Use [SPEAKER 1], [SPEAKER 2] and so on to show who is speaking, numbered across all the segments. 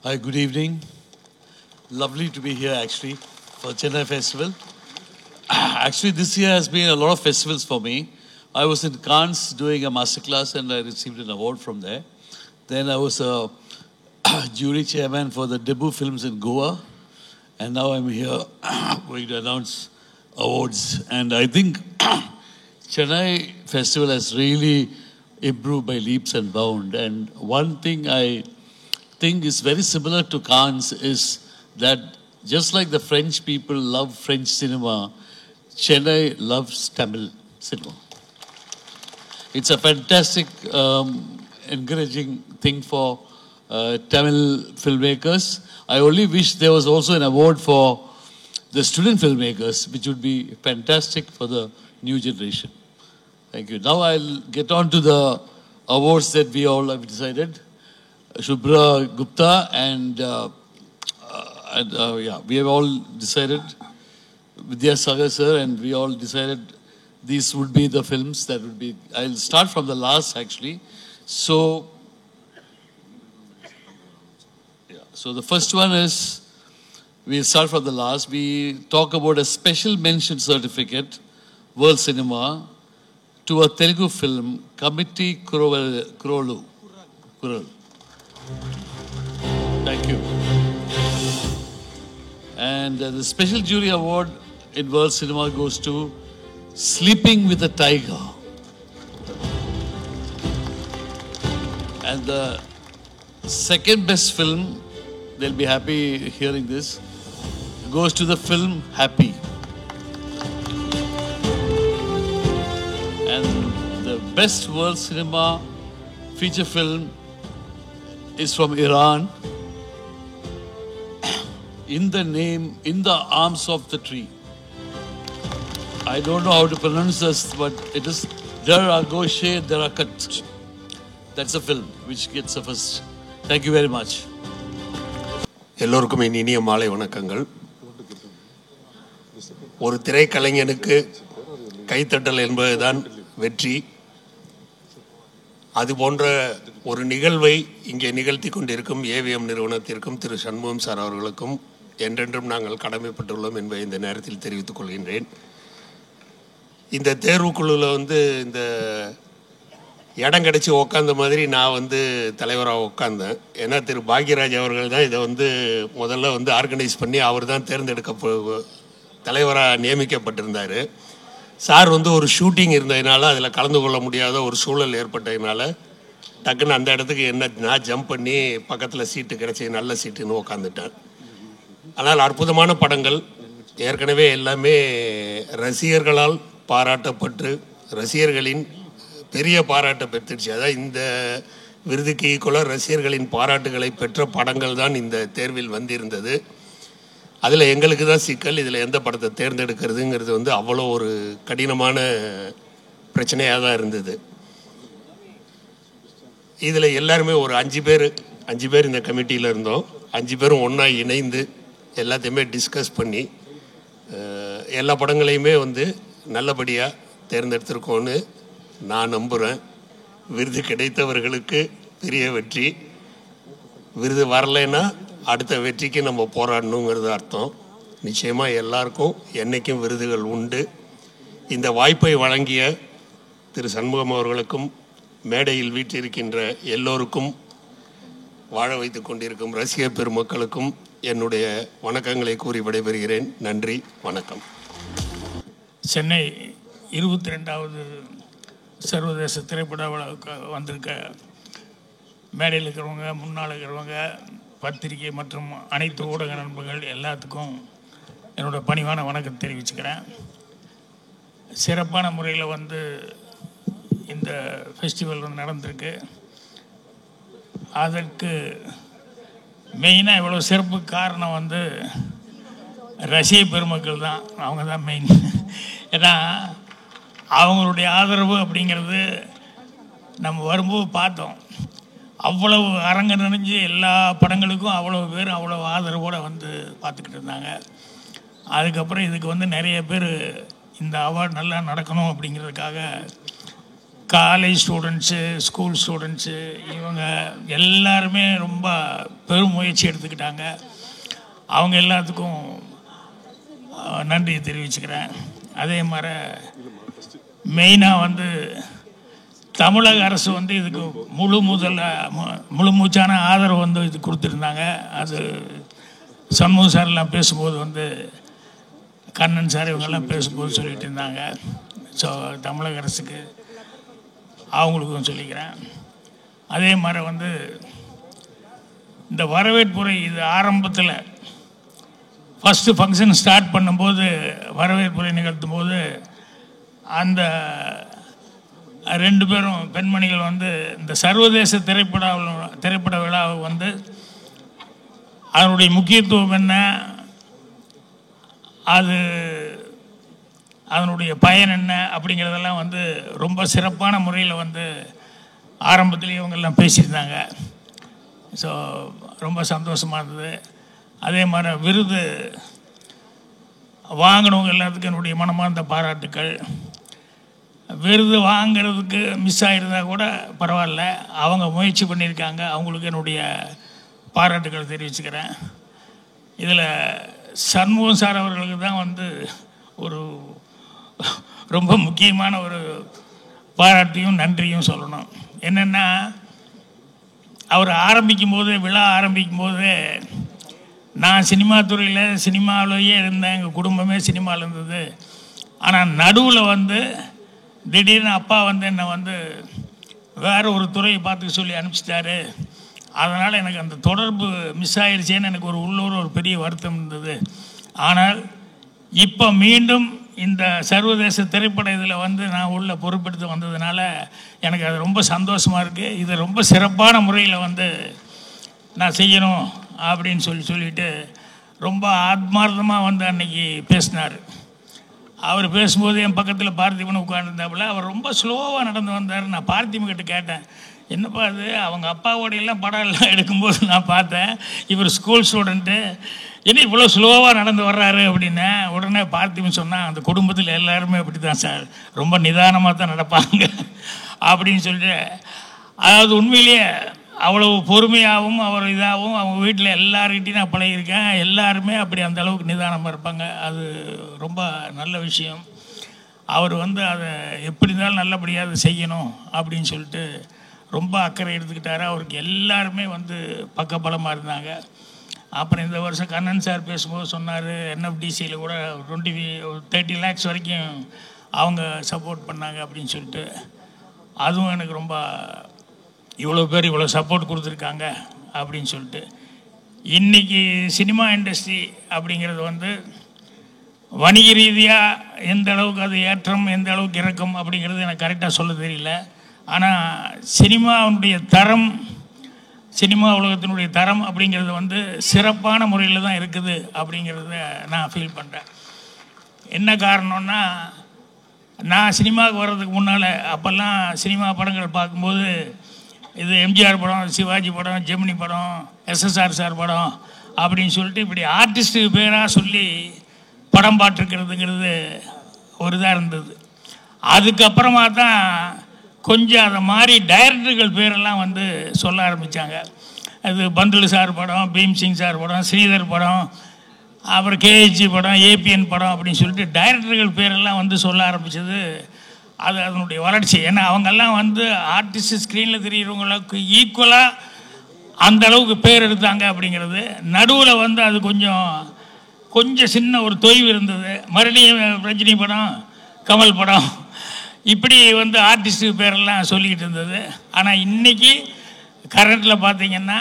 [SPEAKER 1] Hi, good evening. Lovely to be here actually for Chennai Festival. Actually, this year has been a lot of festivals for me. I was in Cannes doing a masterclass and I received an award from there. Then I was a jury chairman for the debut films in Goa. And now I'm here going to announce awards. And I think Chennai Festival has really improved by leaps and bounds. And one thing I think is very similar to Cannes is that just like the French people love French cinema, Chennai loves Tamil cinema. It's a fantastic, encouraging thing for Tamil filmmakers. I only wish there was also an award for the student filmmakers, which would be fantastic for the new generation. Thank you. Now I'll get on to the awards that we all have decided. Shubhra Gupta and we have all decided, Vidya Sagar sir, and we all decided these would be the films that would be. I'll start from the last actually. So the first one is, we'll start from the last. We talk about a special mention certificate, World Cinema, to a Telugu film, Committee Kurolu. Thank you. And the special jury award in World Cinema goes to Sleeping with a Tiger. And the second best film, they'll be happy hearing this, goes to the film Happy. And the best World Cinema feature film is from Iran, In the Arms of the Tree. I don't know how to pronounce this, but it is Dar Agoshe Darakat. That's a film which gets a first. Thank you very much.
[SPEAKER 2] எல்லோருக்கும் இனிய மாலை வணக்கங்கள். ஒரு திரைக்கலைஞனுக்கு கைத்தட்டல் என்பதுதான் வெற்றி. அது போன்ற ஒரு நிகழ்வை இங்கே நிகழ்த்தி கொண்டிருக்கும் ஏவிஎம் நிறுவனத்திற்கும் திரு சண்முகம் சார் அவர்களுக்கும் என்றென்றும் நாங்கள் கடமைப்பட்டுள்ளோம் என்பதை இந்த நேரத்தில் தெரிவித்துக் கொள்கின்றேன். இந்த தேர்வுக்குழுவில் இந்த இடம் கிடச்சி உக்காந்த மாதிரி நான் தலைவராக உட்காந்தேன். ஏன்னா திரு பாக்யராஜ் அவர்கள் தான் இதை முதல்ல ஆர்கனைஸ் பண்ணி அவர் தான் தலைவராக நியமிக்கப்பட்டிருந்தார். சார் ஒரு ஷூட்டிங் இருந்ததுனால அதில் கலந்து கொள்ள முடியாத ஒரு சூழல் ஏற்பட்டதுனால டக்குன்னு அந்த இடத்துக்கு நான் ஜம்ப் பண்ணி பக்கத்தில் சீட்டு கிடச்சி நல்ல சீட்டுன்னு உக்காந்துட்டேன். ஆனால் அற்புதமான படங்கள் ஏற்கனவே எல்லாமே ரசிகர்களால் பாராட்டப்பட்டு ரசிகர்களின் பெரிய பாராட்டை பெற்றுச்சு. அதாவது இந்த விருதுக்கு ஈக்குவலாக ரசிகர்களின் பாராட்டுகளை பெற்ற படங்கள் தான் இந்த தேர்வில் வந்திருந்தது. அதில் எங்களுக்கு தான் சிக்கல், இதில் எந்த படத்தை தேர்ந்தெடுக்கிறதுங்கிறது அவ்வளோ ஒரு கடினமான பிரச்சனையாக தான் இருந்தது. இதில் எல்லாருமே ஒரு 5 பேர் இந்த கமிட்டியில் இருந்தோம். 5 பேரும் ஒன்றா இணைந்து எல்லாத்தையுமே டிஸ்கஸ் பண்ணி எல்லா படங்களையுமே நல்லபடியாக தேர்ந்தெடுத்திருக்கோன்னு நான் நம்புகிறேன். விருது கிடைத்தவர்களுக்கு பெரிய வெற்றி, விருது வரலைன்னா அடுத்த வெற்றிக்கு நம்ம போராடணுங்கிறது அர்த்தம். நிச்சயமாக எல்லாருக்கும் என்றைக்கும் விருதுகள் உண்டு. இந்த வாய்ப்பை வழங்கிய திரு சண்முகம் அவர்களுக்கும் மேடையில் வீற்றிருக்கின்ற எல்லோருக்கும் வாழ வைத்து கொண்டிருக்கும் ரசிகர் பெருமக்களுக்கும் என்னுடைய வணக்கங்களை கூறி விடைபெறுகிறேன். நன்றி, வணக்கம்.
[SPEAKER 3] சென்னை 22வது சர்வதேச திரைப்பட விழாவுக்கு வந்திருக்க மேடையில் இருக்கிறவங்க, முன்னால் இருக்கிறவங்க, பத்திரிகை மற்றும் அனைத்து ஊடக நண்பர்கள் எல்லாத்துக்கும் என்னோடய பணிவான வணக்கம் தெரிவிச்சுக்கிறேன். சிறப்பான முறையில் இந்த ஃபெஸ்டிவல் நடந்திருக்கு. அதற்கு மெயினாக இவ்வளோ சிறப்பு காரணம் ரசிக பெருமக்கள் தான். அவங்க தான் மெயின். ஏன்னா அவங்களுடைய ஆதரவு அப்படிங்கிறது நம்ம வரும்போது பார்த்தோம். அவ்வளவு அரங்க நினைஞ்சு எல்லா படங்களுக்கும் அவ்வளோ பேர் அவ்வளோ ஆதரவோடு பார்த்துக்கிட்டு இருந்தாங்க. அதுக்கப்புறம் இதுக்கு நிறைய பேர் இந்த அவார்டு நல்லா நடக்கணும் அப்படிங்கிறதுக்காக காலேஜ் ஸ்டூடெண்ட்ஸு, ஸ்கூல் ஸ்டூடெண்ட்ஸு, இவங்க எல்லாருமே ரொம்ப பெரும் முயற்சி எடுத்துக்கிட்டாங்க. அவங்க எல்லாத்துக்கும் நன்றியை தெரிவிச்சுக்கிறேன். அதே மாதிரி மெயினாக வந்து தமிழக அரசு வந்து இதுக்கு முழு மூச்சான ஆதரவு வந்து இது கொடுத்துருந்தாங்க. அது சண்முக சார்லாம் பேசும்போது வந்து கண்ணன் சார் இவங்கெல்லாம் பேசும்போது சொல்லிகிட்டு இருந்தாங்க. ஸோ தமிழக அரசுக்கு அவங்களுக்கும் சொல்லிக்கிறேன். அதே மாதிரி வந்து இந்த வரவேற்புரை இது ஆரம்பத்தில் ஃபஸ்ட்டு ஃபங்க்ஷன் ஸ்டார்ட் பண்ணும்போது வரவேற்புரை நிகழ்த்தும் போது அந்த 2 பேரும் பெண்மணிகள் வந்து இந்த சர்வதேச திரைப்பட விழாவை வந்து அதனுடைய முக்கியத்துவம் என்ன, அதனுடைய பயன் என்ன அப்படிங்கிறதெல்லாம் வந்து ரொம்ப சிறப்பான முறையில் வந்து ஆரம்பத்துலேயே இவங்கெல்லாம் பேசியிருந்தாங்க. ஸோ ரொம்ப சந்தோஷமாக இருந்தது. அதே மாதிரி விருது வாங்கினவங்க எல்லாத்துக்கும் என்னுடைய மனமார்ந்த பாராட்டுக்கள். விருது வாங்கிறதுக்கு மிஸ் ஆகிருந்தால் கூட பரவாயில்ல, அவங்க முயற்சி பண்ணியிருக்காங்க, அவங்களுக்கு என்னுடைய பாராட்டுக்கள் தெரிவிச்சுக்கிறேன். இதில் சண்முகம் சார் அவர்களுக்கு தான் வந்து ஒரு ரொம்ப முக்கியமான ஒரு பாராட்டியும் நன்றியும் சொல்லணும். என்னென்னா, அவர் விழா ஆரம்பிக்கும் போது நான் சினிமா துறையில் சினிமாவிலேயே இருந்தேன், எங்கள் குடும்பமே சினிமாவில் இருந்தது. ஆனால் நடுவில் வந்து திடீர்னு அப்பா வந்து என்னை வந்து வேறு ஒரு துறையை பார்த்துக்க சொல்லி அனுப்பிச்சிட்டாரு. அதனால் எனக்கு அந்த தொடர்பு மிஸ் ஆகிடுச்சேன்னு எனக்கு உள்ளூர் ஒரு பெரிய வருத்தம் இருந்தது. ஆனால் இப்போ மீண்டும் இந்த சர்வதேச திரைப்பட இதில் வந்து நான் உள்ள பொறுப்பெடுத்து வந்ததுனால எனக்கு அது ரொம்ப சந்தோஷமாக இருக்குது. இது ரொம்ப சிறப்பான முறையில் வந்து நான் செய்யணும் அப்படின்னு சொல்லிட்டு ரொம்ப ஆத்மார்த்தமாக வந்து அன்றைக்கி பேசினார். அவர் பேசும்போது என் பக்கத்தில் பார்த்திபன் உட்காந்துருந்தாப்புல. அவர் ரொம்ப ஸ்லோவாக நடந்து வந்தார். நான் பார்த்திபன்கிட்ட கேட்டேன், என்னப்பா அது, அவங்க அப்பாவோடையெல்லாம் படம் எல்லாம் எடுக்கும்போது நான் பார்த்தேன், இவர் ஸ்கூல் ஸ்டூடெண்ட்டு, என்ன இவ்வளோ ஸ்லோவாக நடந்து வர்றாரு அப்படின்னு. உடனே பார்த்திபன் சொன்னால், அந்த குடும்பத்தில் எல்லாருமே அப்படி தான் சார், ரொம்ப நிதானமாக தான் நடப்பாங்க அப்படின்னு சொல்லிட்டு, அதாவது உண்மையிலேயே அவ்வளவு பொறுமையாகவும் அவர் இதாகவும் அவங்க வீட்டில் எல்லார்கிட்டையும் நான் பழகியிருக்கேன். எல்லாருமே அப்படி அந்த அளவுக்கு நிதானமாக இருப்பாங்க. அது ரொம்ப நல்ல விஷயம். அவர் வந்து அதை எப்படி இருந்தாலும் நல்லபடியாக அதை செய்யணும் அப்படின்னு சொல்லிட்டு ரொம்ப அக்கறை எடுத்துக்கிட்டாரு. அவருக்கு எல்லாருமே வந்து பக்கபலமாக இருந்தாங்க. அப்புறம் இந்த வருஷம் கண்ணன் சார் பேசும்போது சொன்னார், என்எஃப்டிசியில் கூட 30 lakhs வரைக்கும் அவங்க சப்போர்ட் பண்ணாங்க அப்படின்னு சொல்லிட்டு. அதுவும் எனக்கு ரொம்ப, இவ்வளோ பேர் இவ்வளோ சப்போர்ட் கொடுத்துருக்காங்க அப்படின்னு சொல்லிட்டு. இன்றைக்கி சினிமா இண்டஸ்ட்ரி அப்படிங்கிறது வந்து வணிக ரீதியாக எந்த அளவுக்கு அது ஏற்றம், எந்த அளவுக்கு இறக்கம் அப்படிங்கிறது எனக்கு கரெக்டாக சொல்ல தெரியல. ஆனால் சினிமாவுடைய தரம், சினிமா உலகத்தினுடைய தரம் அப்படிங்கிறது வந்து சிறப்பான முறையில் தான் இருக்குது அப்படிங்கிறத நான் ஃபீல் பண்ணுறேன். என்ன காரணம்னா, நான் சினிமாவுக்கு வர்றதுக்கு முன்னால் அப்போல்லாம் சினிமா படங்கள் பார்க்கும்போது இது எம்ஜிஆர் படம், சிவாஜி படம், ஜெமினி படம், எஸ்எஸ்ஆர் சார் படம் அப்படின்னு சொல்லிட்டு இப்படி ஆர்டிஸ்ட்டுக்கு பேராக சொல்லி படம் பாட்டிருக்கிறதுங்கிறது ஒரு இதாக இருந்தது. அதுக்கப்புறமா தான் கொஞ்சம் அதை மாதிரி டைரக்டர்கள் பேரெல்லாம் வந்து சொல்ல ஆரம்பித்தாங்க. அது பந்துலு சார் படம், பீம்சிங் சார் படம், ஸ்ரீதர் படம், அப்புறம் கேஹெச்ஜி படம், ஏபிஎன் படம் அப்படின்னு சொல்லிட்டு டைரக்டர்கள் பேரெல்லாம் வந்து சொல்ல ஆரம்பித்தது. அது அதனுடைய வளர்ச்சி. ஏன்னா அவங்கெல்லாம் வந்து ஆர்டிஸ்ட் ஸ்க்ரீனில் தெரிகிறவங்களுக்கு ஈக்குவலாக அந்த அளவுக்கு பேர் எடுத்தாங்க அப்படிங்கிறது. நடுவில் வந்து அது கொஞ்சம் சின்ன ஒரு தொய்வு இருந்தது. மறுபடியும் ரஜினி படம், கமல் படம், இப்படி வந்து ஆர்டிஸ்ட்டுக்கு பேரெல்லாம் சொல்லிக்கிட்டு இருந்தது. ஆனால் இன்றைக்கி கரண்ட்டில் பார்த்திங்கன்னா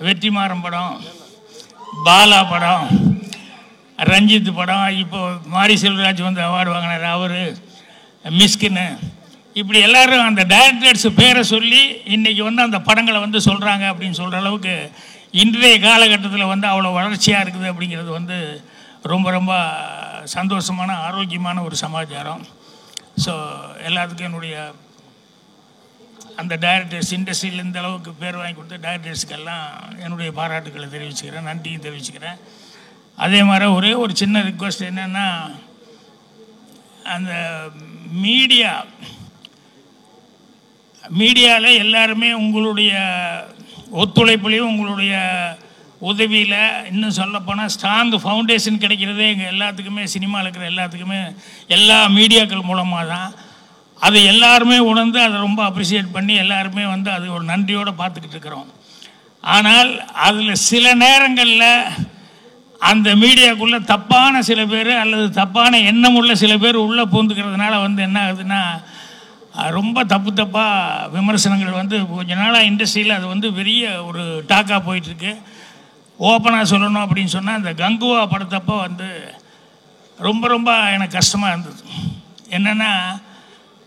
[SPEAKER 3] வெற்றிமாறன் படம், பாலா படம், ரஞ்சித் படம், இப்போ மாரி செல்வராஜ் வந்து அவார்டு வாங்கினார், அவர், மிஸ்கின்னு, இப்படி எல்லோரும் அந்த டைரக்டர்ஸ் பேரை சொல்லி இன்றைக்கி வந்து அந்த படங்களை வந்து சொல்கிறாங்க அப்படின்னு சொல்கிற அளவுக்கு இன்றைய காலகட்டத்தில் வந்து அவ்வளோ வளர்ச்சியாக இருக்குது அப்படிங்கிறது வந்து ரொம்ப ரொம்ப சந்தோஷமான, ஆரோக்கியமான ஒரு சமாச்சாரம். ஸோ எல்லாத்துக்கும் என்னுடைய அந்த டைரக்டர்ஸ், இண்டஸ்ட்ரியில் இந்த அளவுக்கு பேர் வாங்கி கொடுத்த டைரக்டர்ஸுக்கெல்லாம் என்னுடைய பாராட்டுக்களை தெரிவிச்சுக்கிறேன், நன்றியும் தெரிவிச்சுக்கிறேன். அதே மாதிரி ஒரே ஒரு சின்ன ரிக்வெஸ்ட் என்னென்னா, அந்த மீடியா மீடியாவில் எல்லாருமே உங்களுடைய ஒத்துழைப்புலையும் உங்களுடைய உதவியில் இன்னும் சொல்லப்போனால் ஸ்ட்ராங் ஃபவுண்டேஷன் கிடைக்கிறதே எங்கள் எல்லாத்துக்குமே சினிமாவில் இருக்கிற எல்லாத்துக்குமே எல்லா மீடியாக்கள் மூலமாக தான். அதை எல்லாருமே உணர்ந்து அதை ரொம்ப அப்ரிஷியேட் பண்ணி எல்லாருமே வந்து அது ஒரு நன்றியோடு பார்த்துக்கிட்டு இருக்கிறோம். ஆனால் அதில் சில நேரங்களில் அந்த மீடியாக்குள்ளே தப்பான சில பேர் அல்லது தப்பான எண்ணம் உள்ள சில பேர் உள்ளே பூந்துக்கிறதுனால வந்து என்ன ஆகுதுன்னா ரொம்ப தப்பாக விமர்சனங்கள் வந்து கொஞ்ச நாளாக இண்டஸ்ட்ரியில் அது வந்து பெரிய ஒரு டாக்காக போயிட்டுருக்கு. ஓப்பனாக சொல்லணும் அப்படின்னு சொன்னால் அந்த கங்குவா படத்தப்போ வந்து ரொம்ப எனக்கு கஷ்டமாக இருந்தது. என்னென்னா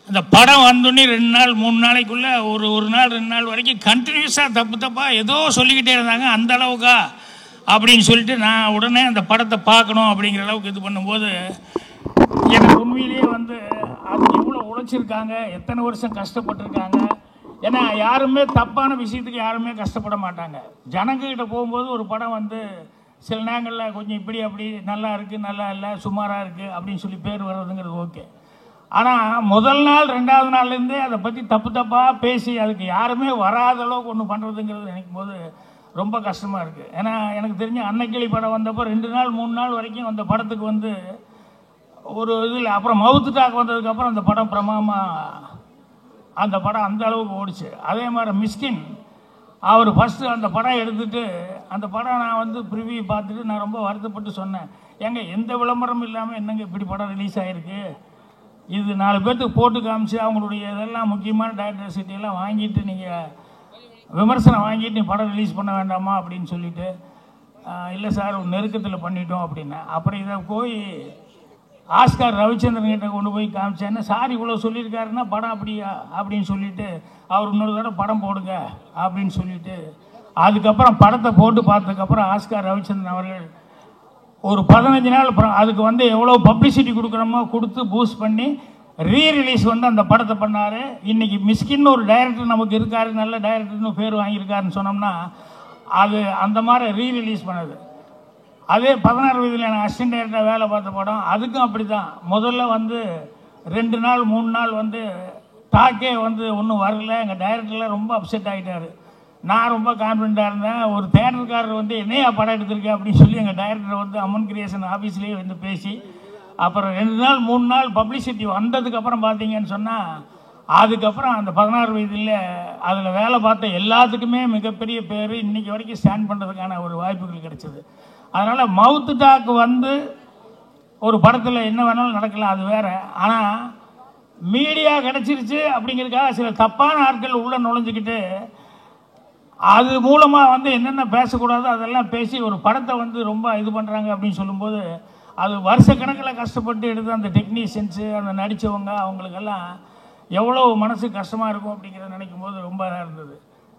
[SPEAKER 3] அந்த படம் வந்தோடனே 2 நாள் 3 நாளைக்குள்ளே ஒரு நாள் 2 நாள் வரைக்கும் கண்டினியூஸாக தப்பாக ஏதோ சொல்லிக்கிட்டே இருந்தாங்க. அந்த அளவுக்கா அப்படின்னு சொல்லிட்டு நான் உடனே அந்த படத்தை பார்க்கணும் அப்படிங்கிற அளவுக்கு இது பண்ணும்போது எனக்கு உண்மையிலேயே வந்து அது எவ்வளோ உழைச்சிருக்காங்க, எத்தனை வருஷம் கஷ்டப்பட்டுருக்காங்க. ஏன்னா யாருமே தப்பான விஷயத்துக்கு யாருமே கஷ்டப்பட மாட்டாங்க. ஜனங்கக்கிட்ட போகும்போது ஒரு படம் வந்து சில நேரங்களில் கொஞ்சம் இப்படி அப்படி நல்லா இருக்குது, நல்லா இல்லை, சுமாராக இருக்குது அப்படின்னு சொல்லி பேர் வர்றதுங்கிறது ஓகே. ஆனால் முதல் நாள் 2வது நாள்லேருந்தே அதை பற்றி தப்பாக பேசி அதுக்கு யாருமே வராத அளவுக்கு ஒன்று பண்ணுறதுங்கிறது நினைக்கும் போது ரொம்ப கஷ்டமாக இருக்குது. ஏன்னா எனக்கு தெரிஞ்ச அன்னைக்கிளி படம் வந்தப்போ 2 நாள் 3 நாள் வரைக்கும் அந்த படத்துக்கு வந்து ஒரு இதில் அப்புறம் மவுத்து டாக் வந்ததுக்கப்புறம் அந்த படம் பிரமாதமாக அந்த படம் அந்த அளவுக்கு ஓடிச்சு. அதே மாதிரி மிஸ்கின் அவர் ஃபஸ்ட்டு அந்த படம் எடுத்துகிட்டு அந்த படம் நான் வந்து ப்ரிவியூ பார்த்துட்டு நான் ரொம்ப வருத்தப்பட்டு சொன்னேன், ஏங்க எந்த விளம்பரமும் இல்லாமல் என்னங்க இப்படி படம் ரிலீஸ் ஆகிருக்கு, இது 4 பேர்த்துக்கு போட்டு காமிச்சு அவங்களுடைய இதெல்லாம் முக்கியமான டைரக்டர் சிட்டியெல்லாம் வாங்கிட்டு நீங்கள் விமர்சனம் வாங்கிட்டு நீ படம் ரிலீஸ் பண்ண வேண்டாமா அப்படின்னு சொல்லிவிட்டு, இல்லை சார் ஒரு நெருக்கத்தில் பண்ணிட்டோம் அப்படின்னேன். அப்புறம் இதை போய் ஆஸ்கார் ரவிச்சந்திரன் கிட்ட கொண்டு போய் காமிச்சேன்னு, சார் இவ்வளோ சொல்லியிருக்காருன்னா படம் அப்படியா அப்படின்னு சொல்லிவிட்டு அவர் இன்னொரு தடவை படம் போடுங்க அப்படின்னு சொல்லிவிட்டு அதுக்கப்புறம் படத்தை போட்டு பார்த்ததுக்கப்புறம் ஆஸ்கார் ரவிச்சந்திரன் அவர்கள் ஒரு 15 நாள் அப்புறம் அதுக்கு வந்து எவ்வளோ பப்ளிசிட்டி கொடுக்குறோமோ கொடுத்து பூஸ்ட் பண்ணி ரீரிலீஸ் வந்து அந்த படத்தை பண்ணார். இன்றைக்கி மிஸ்கின்னு ஒரு டைரக்டர் நமக்கு இருக்கார், நல்ல டைரக்டர்னு பேர் வாங்கியிருக்காருன்னு சொன்னோம்னா அது அந்த மாதிரி ரீரிலீஸ் பண்ணது. அதே 16 வயதில் எனக்கு அசிஸ்டன்ட் டைரக்டராக வேலை பார்த்த படம் அதுக்கும் அப்படி தான். முதல்ல வந்து 2 நாள் 3 நாள் வந்து டாக்கே வந்து ஒன்றும் வரல. எங்கள் டைரக்டர்லாம் ரொம்ப அப்செட் ஆகிட்டார். நான் ரொம்ப கான்ஃபிடண்ட்டாக இருந்தேன். ஒரு தேட்டருக்காரர் வந்து என்னையா படம் எடுத்திருக்கேன் அப்படின்னு சொல்லி எங்கள் டைரக்டர் வந்து அம்மன் கிரியேஷன் ஆஃபீஸ்லேயே வந்து பேசி அப்புறம் 2 நாள் 3 நாள் பப்ளிசிட்டி வந்ததுக்கப்புறம் பார்த்தீங்கன்னு சொன்னால் அதுக்கப்புறம் அந்த 16 வயதில் அதில் வேலை பார்த்த எல்லாத்துக்குமே மிகப்பெரிய பேர் இன்றைக்கி வரைக்கும் ஸ்டாண்ட் பண்ணுறதுக்கான ஒரு வாய்ப்புகள் கிடைச்சிது. அதனால் மவுத்து டாக் வந்து ஒரு படத்தில் என்ன வேணாலும் நடக்கலாம், அது வேறு. ஆனால் மீடியா கிடச்சிருச்சு அப்படிங்கிறதுக்காக சில தப்பான ஆட்கள் உள்ளே நுழைஞ்சிக்கிட்டு அது மூலமாக வந்து என்னென்ன பேசக்கூடாதோ அதெல்லாம் பேசி ஒரு படத்தை வந்து ரொம்ப இது பண்ணுறாங்க அப்படின்னு சொல்லும்போது அது வருஷக்கணக்கில் கஷ்டப்பட்டு எடுத்து அந்த டெக்னீஷியன்ஸு அந்த நடித்தவங்க அவங்களுக்கெல்லாம் எவ்வளோ மனசு கஷ்டமாக இருக்கும் அப்படிங்கிறத நினைக்கும் போது ரொம்ப இதாக இருந்தது.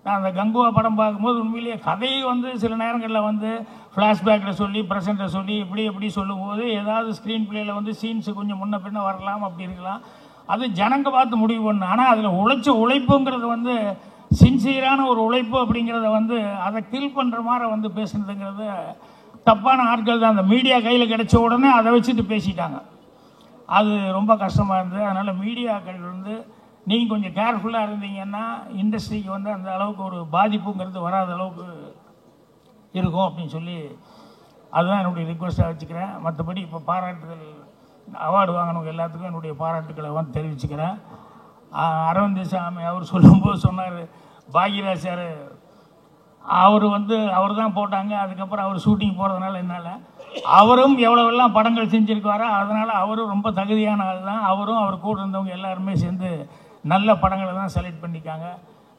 [SPEAKER 3] நான் அந்த கங்குவா படம் பார்க்கும்போது உண்மையிலேயே கதையை வந்து சில நேரங்களில் வந்து ஃப்ளாஷ்பேக்கில் சொல்லி ப்ரெசென்ட்டை சொல்லி இப்படி சொல்லும்போது ஏதாவது ஸ்க்ரீன் பிளேயில் வந்து சீன்ஸு கொஞ்சம் முன்ன பின்ன வரலாம், அப்படி இருக்கலாம். அது ஜனங்க பார்த்து முடிவு பண்ணு. ஆனால் அதில் உழைப்புங்கிறது வந்து சின்சியரான ஒரு உழைப்பு அப்படிங்கிறத வந்து அதை கில் பண்ணுற மாதிரி வந்து பேசுனதுங்கிறது தப்பான ஆட்கள் தான். அந்த மீடியா கையில் கிடைச்ச உடனே அதை வச்சுட்டு பேசிட்டாங்க. அது ரொம்ப கஷ்டமாக இருந்தது. அதனால் மீடியாக்கள் வந்து நீங்கள் கொஞ்சம் கேர்ஃபுல்லாக இருந்தீங்கன்னா இண்டஸ்ட்ரிக்கு வந்து அந்த அளவுக்கு ஒரு பாதிப்புங்கிறது வராத அளவுக்கு இருக்கும் அப்படின்னு சொல்லி அதுதான் என்னுடைய ரிக்வெஸ்ட்டாக வச்சுக்கிறேன். மற்றபடி இப்போ பாராட்டுதல் அவார்டு வாங்கினவங்க எல்லாத்துக்கும் என்னுடைய பாராட்டுக்களை வந்து தெரிவிச்சுக்கிறேன். அரவிந்த் சாமி அவர் சொல்லும்போது சொன்னார், பாக்யராஜ் சார் அவர் தான் போட்டாங்க, அதுக்கப்புறம் அவர் ஷூட்டிங் போகிறதுனால என்னால் அவரும் எவ்வளோவெல்லாம் படங்கள் செஞ்சுருக்காரோ அதனால் அவரும் ரொம்ப தகுதியான ஆள் தான். அவரும் அவர் கூட இருந்தவங்க எல்லாருமே சேர்ந்து நல்ல படங்களை தான் செலக்ட் பண்ணிக்காங்க.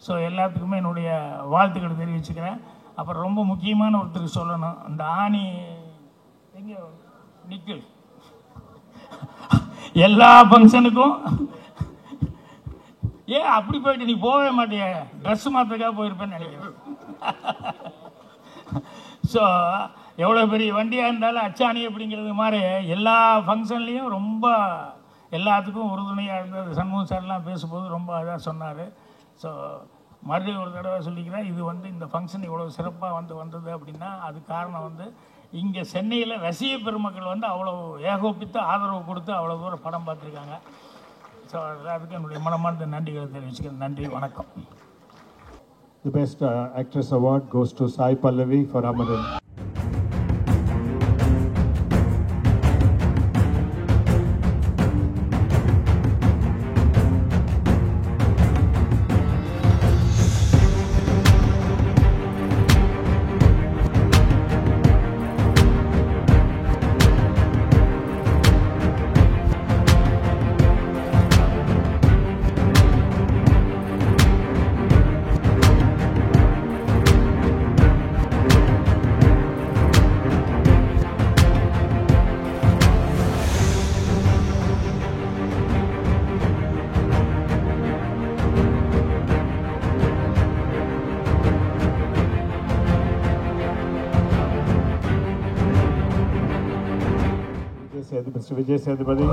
[SPEAKER 3] ஸோ எல்லாத்துக்குமே என்னுடைய வாழ்த்துக்களை தெரிவிச்சுக்கிறேன். அப்புறம் ரொம்ப முக்கியமான ஒருத்தருக்கு சொல்லணும், இந்த ஆணி எங்கே நிக்கல் எல்லா ஃபங்க்ஷனுக்கும் ஏன் அப்படி போயிட்டு நீ போகவே மாட்டிய, ட்ரெஸ் மாற்றுக்காக போயிருப்பேன்னு நினைக்கிறேன். ஸோ எவ்வளோ பெரிய வண்டியாக இருந்தாலும் அச்சாணி அப்படிங்கிறது மாதிரி எல்லா ஃபங்க்ஷன்லேயும் ரொம்ப எல்லாத்துக்கும் உறுதுணையாக இருந்தது. சண்முகம் சார்லாம் பேசும்போது ரொம்ப இதாக சொன்னார். ஸோ மறுபடியும் ஒரு தடவை சொல்லிக்கிறேன், இது வந்து இந்த ஃபங்க்ஷன் இவ்வளோ சிறப்பாக வந்தது அப்படின்னா அது காரணம் வந்து இங்கே சென்னையில் ரசிக பெருமக்கள் வந்து அவ்வளோ ஏகோபித்து ஆதரவு கொடுத்து அவ்வளோ தூரம் படம் பார்த்துருக்காங்க. ஸோ அவர்கள் அதுக்கு என்னுடைய மனமார்ந்த நன்றிகளை தெரிவிச்சுக்கிறேன். நன்றி, வணக்கம்.
[SPEAKER 4] The Best Actress Award goes to Sai Pallavi for Amaran. Mr. Vijay Sethupathi.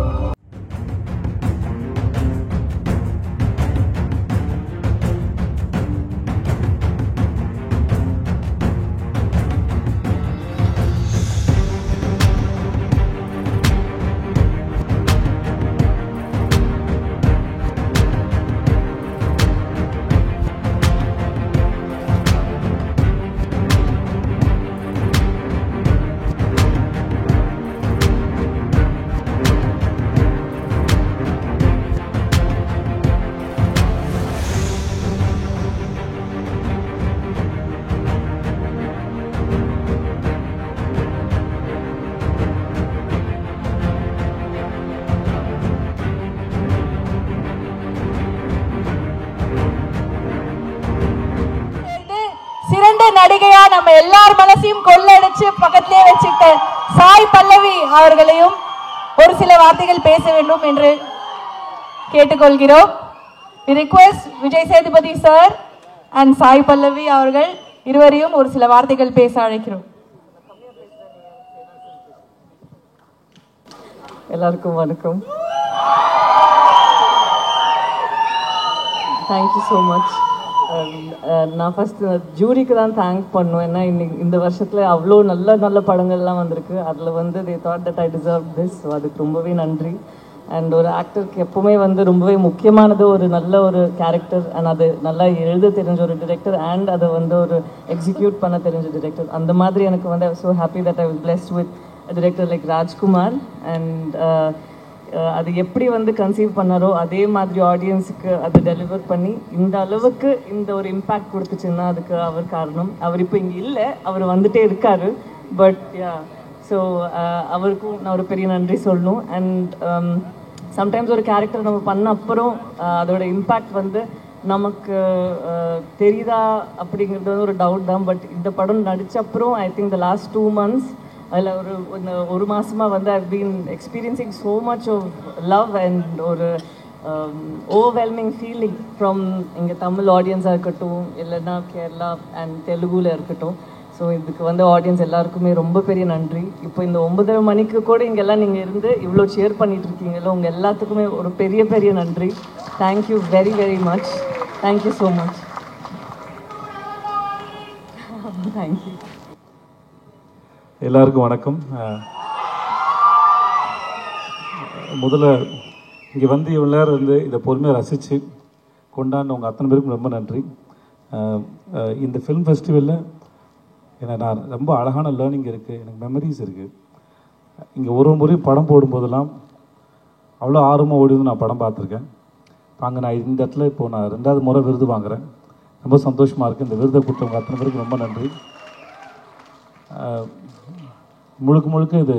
[SPEAKER 5] சிறந்த நடிகையா நம்ம எல்லார் மனசையும் கொள்ளடிச்சு பக்கத்திலே வச்சுட்ட சாய் பல்லவி அவர்களையும் ஒரு சில வார்த்தைகள் பேச வேண்டும் என்று கேட்டுக்கொள்கிறோம். We request Vijay Sethupathi sir and Sai Pallavi அவர்கள் இருவரையும் ஒரு சில வார்த்தைகள் பேச அழைக்கிறோம்.
[SPEAKER 6] எல்லாருக்கும் வணக்கம். Thank you so much. நான் ஃபஸ்ட்டு ஜூரிக்கு தான் தேங்க் பண்ணுவேன். ஏன்னா இன்னைக்கு இந்த வருஷத்தில் அவ்வளோ நல்ல நல்ல படங்கள்லாம் வந்திருக்கு. அதில் வந்து they thought that I deserve this. So அதுக்கு ரொம்பவே நன்றி. அண்ட் ஒரு ஆக்டருக்கு எப்போவுமே வந்து ரொம்பவே முக்கியமானது ஒரு நல்ல ஒரு கேரக்டர் அண்ட் அது நல்லா எழுத தெரிஞ்ச ஒரு டிரெக்டர் அண்ட் அதை வந்து ஒரு எக்ஸிக்யூட் பண்ண தெரிஞ்ச டிரெக்டர். அந்த மாதிரி எனக்கு வந்து I was so happy that I was blessed with director like Rajkumar. And அது எப்படி வந்து கன்சீவ் பண்ணாரோ அதே மாதிரி ஆடியன்ஸுக்கு அது டெலிவர் பண்ணி இந்த அளவுக்கு இந்த ஒரு இம்பேக்ட் கொடுத்துச்சுன்னா அதுக்கு அவர் காரணம். அவர் இப்போ இங்கே இல்லை, அவர் வந்துட்டே இருக்காரு. பட் யா, ஸோ அவருக்கும் நான் ஒரு பெரிய நன்றி சொல்லணும். அண்ட் சம்டைம்ஸ் ஒரு கேரக்டர் நம்ம பண்ண அப்புறம் அதோட இம்பேக்ட் வந்து நமக்கு தெரியுதா அப்படிங்கிறது வந்து ஒரு டவுட் தான். பட் இந்த படம் நடித்த அப்புறம் I think the last 2 months அதில் ஒரு மாதமாக வந்து I've been experiencing so much of love and ஒரு ஓவர்வெல்மிங் ஃபீலிங் ஃப்ரம் இங்கே தமிழ் ஆடியன்ஸாக இருக்கட்டும், இல்லைன்னா கேரளா அண்ட் தெலுங்குல இருக்கட்டும். ஸோ இதுக்கு வந்து ஆடியன்ஸ் எல்லாருக்குமே ரொம்ப பெரிய நன்றி. இப்போ இந்த 9:30 மணிக்கு கூட இங்கெல்லாம் நீங்கள் இருந்து இவ்வளோ ஷேர் பண்ணிகிட்டு இருக்கீங்களோ உங்கள் எல்லாத்துக்குமே ஒரு பெரிய பெரிய நன்றி. Thank you very very much. Thank you so much. Thank you.
[SPEAKER 7] எல்லாருக்கும் வணக்கம். முதல்ல இங்கே வந்து இவ்வளோ நேரம் வந்து இதை பொறுமையாக ரசித்து கொண்டாடினவங்க அத்தனை பேருக்கும் ரொம்ப நன்றி. இந்த ஃபிலிம் ஃபெஸ்டிவலில் ஏன்னா நான் ரொம்ப அழகான லேர்னிங் இருக்குது, எனக்கு மெமரிஸ் இருக்குது. இங்கே ஒரு முறையும் படம் போடும்போதெல்லாம் அவ்வளோ ஆர்வமாக ஓடி வந்து நான் படம் பார்த்துருக்கேன். அங்கே நான் இந்த இடத்துல இப்போது நான் 2வது முறை விருது வாங்குகிறேன். ரொம்ப சந்தோஷமாக இருக்குது. இந்த விருதை கொடுத்தவங்க அத்தனை பேருக்கு ரொம்ப நன்றி. முழுக்க முழுக்க இது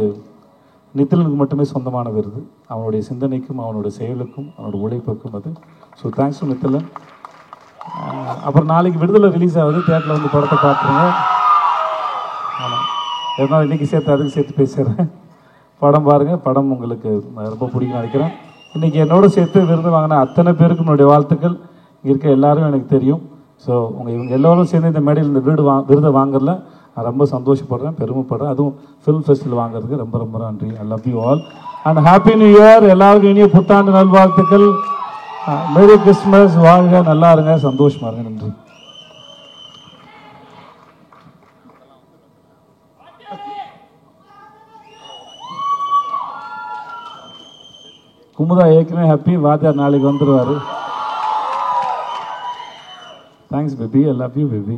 [SPEAKER 7] நித்திலனுக்கு மட்டுமே சொந்தமான விருது. அவனுடைய சிந்தனைக்கும் அவனுடைய செயலுக்கும் அவனோட உழைப்புக்கும் அது. So thanks to Nithilan. அப்புறம் நாளைக்கு விடுதலை ரிலீஸ் ஆகுது, தேட்டரில் வந்து படத்தை பார்த்துருங்க. ஆமாம், எதனால் இன்றைக்கி சேர்த்து அதுக்கு சேர்த்து பேசுகிறேன். படம் பாருங்கள், படம் உங்களுக்கு ரொம்ப பிடிக்கும் நினைக்கிறேன். இன்றைக்கி என்னோட சேர்த்து விருது வாங்கின அத்தனை பேருக்கும் என்னுடைய வாழ்த்துக்கள். இங்கே இருக்க எல்லாரும் எனக்கு தெரியும். ஸோ இவங்க எல்லோரும் சேர்ந்து இந்த மேடையில் இந்த விருதை வாங்கல நான் ரொம்ப சந்தோஷப்படுறேன், பெருமைப்படுறேன். அதுவும் ஃபிலிம் ஃபெஸ்டிவல் வாங்குறதுக்கு ரொம்ப ரொம்ப நன்றி. I love you all and happy new year. எல்லாருக்கும் இனிய புத்தாண்டு நல்வாழ்த்துக்கள். Merry Christmas. வாழ்க, நல்லா இருங்க, சந்தோஷமா இருங்க. நன்றி. குமுதா ஏற்கனவே ஹாப்பி, வாத்தியார் நாளைக்கு வந்துடுவார். Thanks baby, I love you baby.